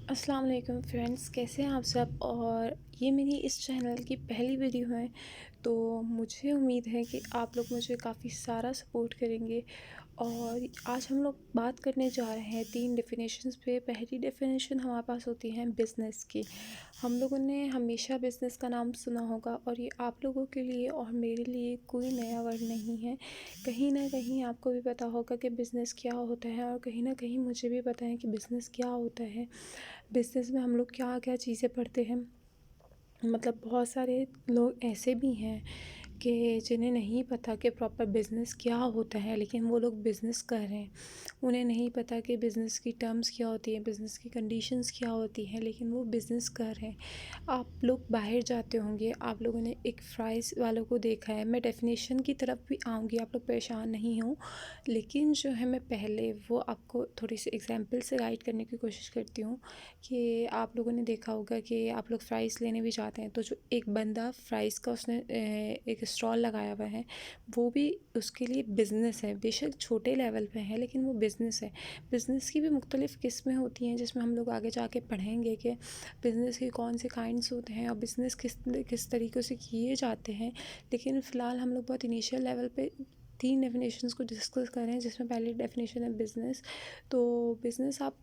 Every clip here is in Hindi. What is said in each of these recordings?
अस्सलाम वालेकुम फ्रेंड्स, कैसे हैं आप सब। और ये मेरी इस चैनल की पहली वीडियो है, तो मुझे उम्मीद है कि आप लोग मुझे काफ़ी सारा सपोर्ट करेंगे। और आज हम लोग बात करने जा रहे हैं 3 डेफिनेशंस पे। पहली डेफिनेशन हमारे पास होती है बिज़नेस की। हम लोगों ने हमेशा बिज़नेस का नाम सुना होगा और ये आप लोगों के लिए और मेरे लिए कोई नया वर्ड नहीं है। कहीं ना कहीं आपको भी पता होगा कि बिज़नेस क्या होता है, और कहीं ना कहीं मुझे भी पता है कि बिज़नेस क्या होता है। बिज़नेस में हम लोग क्या क्या चीज़ें पढ़ते हैं। मतलब बहुत सारे लोग ऐसे भी हैं कि जिन्हें नहीं पता कि प्रॉपर बिज़नेस क्या होता है, लेकिन वो लोग बिज़नेस कर रहे हैं। उन्हें नहीं पता कि बिज़नेस की टर्म्स क्या होती हैं, बिज़नेस की कंडीशंस क्या होती हैं, लेकिन वो बिज़नेस कर रहे हैं। आप लोग बाहर जाते होंगे, आप लोगों ने एक फ्राइज़ वालों को देखा है। मैं डेफिनेशन की तरफ भी आऊँगी, आप लोग परेशान नहीं हो। लेकिन जो है, मैं पहले वो आपको थोड़ी सी एग्जांपल से गाइड करने की कोशिश करती हूँ कि आप लोगों ने देखा होगा कि आप लोग फ़्राइज़ लेने भी जाते हैं, तो जो एक बंदा फ़्राइज़ का उसने एक स्टॉल लगाया हुआ है, वो भी उसके लिए बिज़नेस है। बेशक छोटे लेवल पे है, लेकिन वो बिज़नेस है। बिज़नेस की भी मुख्तलिफ़ किस्में होती हैं, जिसमें हम लोग आगे जाके पढ़ेंगे कि बिज़नेस के कौन से काइंड्स होते हैं और बिज़नेस किस किस तरीक़े से किए जाते हैं। लेकिन फ़िलहाल हम लोग बहुत इनिशियल लेवल पे 3 डेफिनेशंस को डिस्कस कर रहे हैं, जिसमें पहली डेफिनेशन है बिज़नेस। तो बिज़नेस आप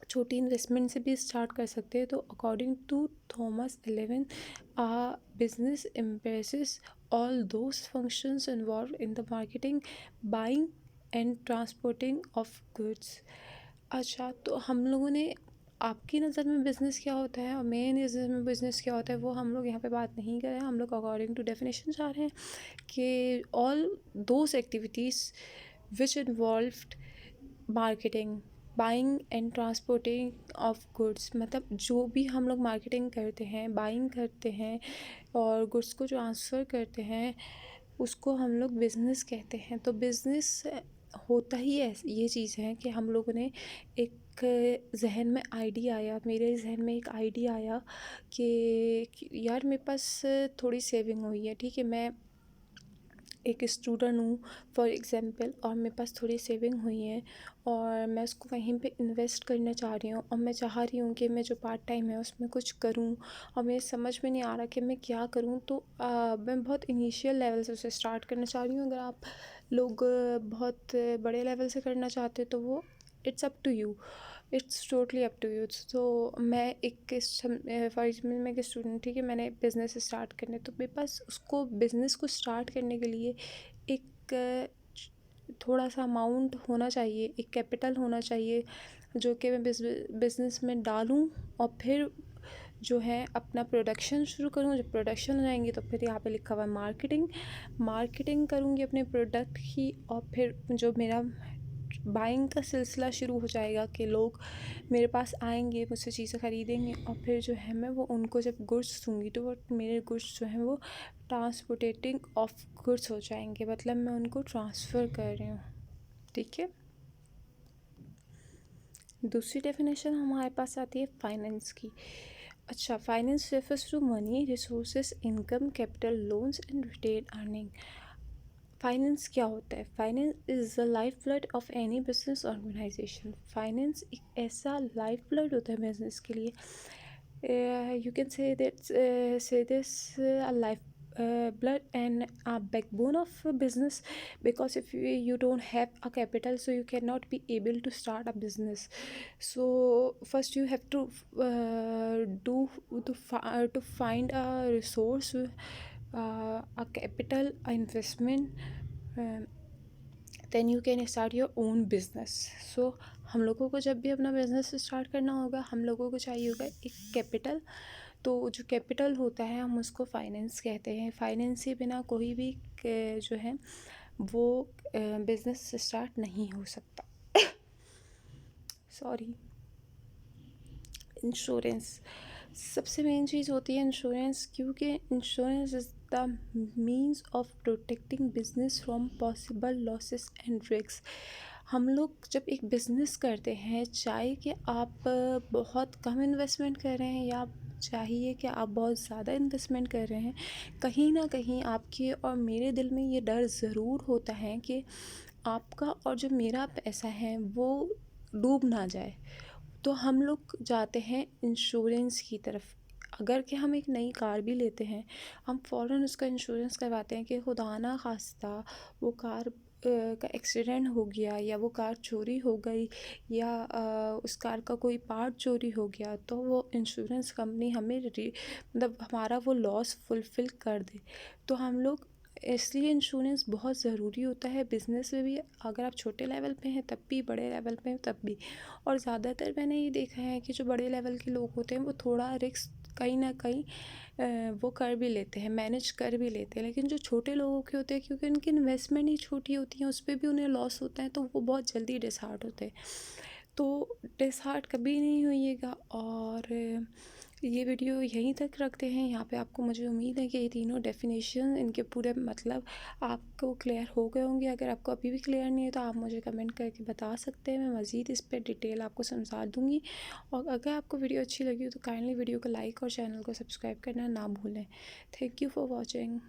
छोटी इन्वेस्टमेंट से भी स्टार्ट कर सकते हैं। तो according to Thomas Elvin, a business embraces all those functions involve in the marketing, buying and transporting of goods. अच्छा, तो हम लोगों ने, आपकी नज़र में बिज़नेस क्या होता है और मेरी नज़र में बिज़नेस क्या होता है, वो हम लोग यहाँ पे बात नहीं कर रहे हैं। हम लोग अकॉर्डिंग टू डेफिनेशन जा रहे हैं कि all those activities which involved marketing, buying and transporting of goods. मतलब जो भी हम लोग मार्केटिंग करते हैं, बाइंग करते हैं और गुड्स को ट्रांसफ़र करते हैं, उसको हम लोग बिज़नेस कहते हैं। तो बिज़नेस होता ही ये चीज़ है कि हम लोगों ने एक जहन में आइडिया आया, मेरे जहन में एक आइडिया आया कि यार मेरे पास थोड़ी सेविंग हुई है, ठीक है, मैं एक स्टूडेंट हूँ फॉर एग्ज़ाम्पल, और मेरे पास थोड़ी सेविंग हुई है और मैं उसको कहीं पे इन्वेस्ट करना चाह रही हूँ। और मैं चाह रही हूँ कि मैं जो पार्ट टाइम है उसमें कुछ करूँ, और मेरे समझ में नहीं आ रहा कि मैं क्या करूँ। तो मैं बहुत इनिशियल लेवल से उसे स्टार्ट करना चाह रही हूँ। अगर आप लोग बहुत बड़े लेवल से करना चाहते हो तो वो it's up to you, it's totally up to you. तो मैं एक फॉर एग्जाम्पल मैं एक स्टूडेंट, ठीक है, मैंने बिज़नेस स्टार्ट करने, तो मेरे पास उसको बिज़नेस को स्टार्ट करने के लिए एक थोड़ा सा अमाउंट होना चाहिए, एक कैपिटल होना चाहिए, जो कि मैं बिज़नेस में डालूं और फिर जो है अपना प्रोडक्शन शुरू करूँ। जब प्रोडक्शन हो जाएंगी तो फिर यहाँ पे लिखा हुआ है मार्केटिंग, मार्केटिंग करूँगी अपने प्रोडक्ट की, और फिर जो मेरा बाइंग का सिलसिला शुरू हो जाएगा कि लोग मेरे पास आएंगे, मुझसे चीज़ें ख़रीदेंगे, और फिर जो है मैं वो उनको जब गुड्स दूँगी तो वो मेरे गुड्स जो हैं वो ट्रांसपोर्टेटिंग ऑफ गुड्स हो जाएंगे। मतलब मैं उनको ट्रांसफ़र कर रही हूँ, ठीक है। दूसरी डेफिनेशन हमारे पास आती है फाइनेंस की। अच्छा, finance refers to money, resources, income, capital, loans and retain earning. Finance क्या होता है? Finance is the life blood of any business organisation. Finance एक ऐसा लाइफ ब्लड होता है बिजनेस के लिए। You can say this a life blood and a backbone of a business, because if you don't have a capital, so you cannot be able to start a business. So first you have to to find a resource, a capital, a investment, then you can start your own business. So हम लोगों को जब भी अपना बिज़नेस स्टार्ट करना होगा, हम लोगों को चाहिए होगा एक कैपिटल। तो जो कैपिटल होता है हम उसको फाइनेंस कहते हैं। फाइनेंस के बिना कोई भी जो है वो बिज़नेस स्टार्ट नहीं हो सकता। सॉरी। इंश्योरेंस सबसे मेन चीज़ होती है इंश्योरेंस, क्योंकि insurance is the means of protecting business from possible losses and risk. हम लोग जब एक बिज़नेस करते हैं, चाहे कि आप बहुत कम इन्वेस्टमेंट कर रहे हैं या चाहिए कि आप बहुत ज़्यादा इन्वेस्टमेंट कर रहे हैं, कहीं ना कहीं आपके और मेरे दिल में ये डर ज़रूर होता है कि आपका और जो मेरा पैसा है वो डूब ना जाए। तो हम लोग जाते हैं इंश्योरेंस की तरफ। अगर कि हम एक नई कार भी लेते हैं, हम फ़ौरन उसका इंश्योरेंस करवाते हैं कि खुदा ना खास्ता वो कार का एक्सीडेंट हो गया या वो कार चोरी हो गई या उस कार का कोई पार्ट चोरी हो गया, तो वो इंश्योरेंस कंपनी हमें मतलब हमारा वो लॉस फुलफ़िल कर दे। तो हम लोग इसलिए इंश्योरेंस बहुत ज़रूरी होता है बिज़नेस में भी। अगर आप छोटे लेवल पे हैं तब भी, बड़े लेवल पे हैं तब भी। और ज़्यादातर मैंने ये देखा है कि जो बड़े लेवल के लोग होते हैं वो थोड़ा रिस्क कहीं ना कहीं वो कर भी लेते हैं, मैनेज कर भी लेते हैं। लेकिन जो छोटे लोगों के होते हैं, क्योंकि उनकी इन्वेस्टमेंट ही छोटी होती है, उस पर भी उन्हें लॉस होता है, तो वो बहुत जल्दी डिसहार्ट होते हैं। तो डिसहार्ट कभी नहीं होइएगा। और ये वीडियो यहीं तक रखते हैं। यहाँ पे आपको, मुझे उम्मीद है कि ये तीनों डेफिनेशन, इनके पूरे मतलब आपको क्लियर हो गए होंगे। अगर आपको अभी भी क्लियर नहीं है तो आप मुझे कमेंट करके बता सकते हैं, मैं मज़ीद इस पर डिटेल आपको समझा दूँगी। और अगर आपको वीडियो अच्छी लगी हो तो काइंडली वीडियो को लाइक और चैनल को सब्सक्राइब करना ना भूलें। Thank you for watching.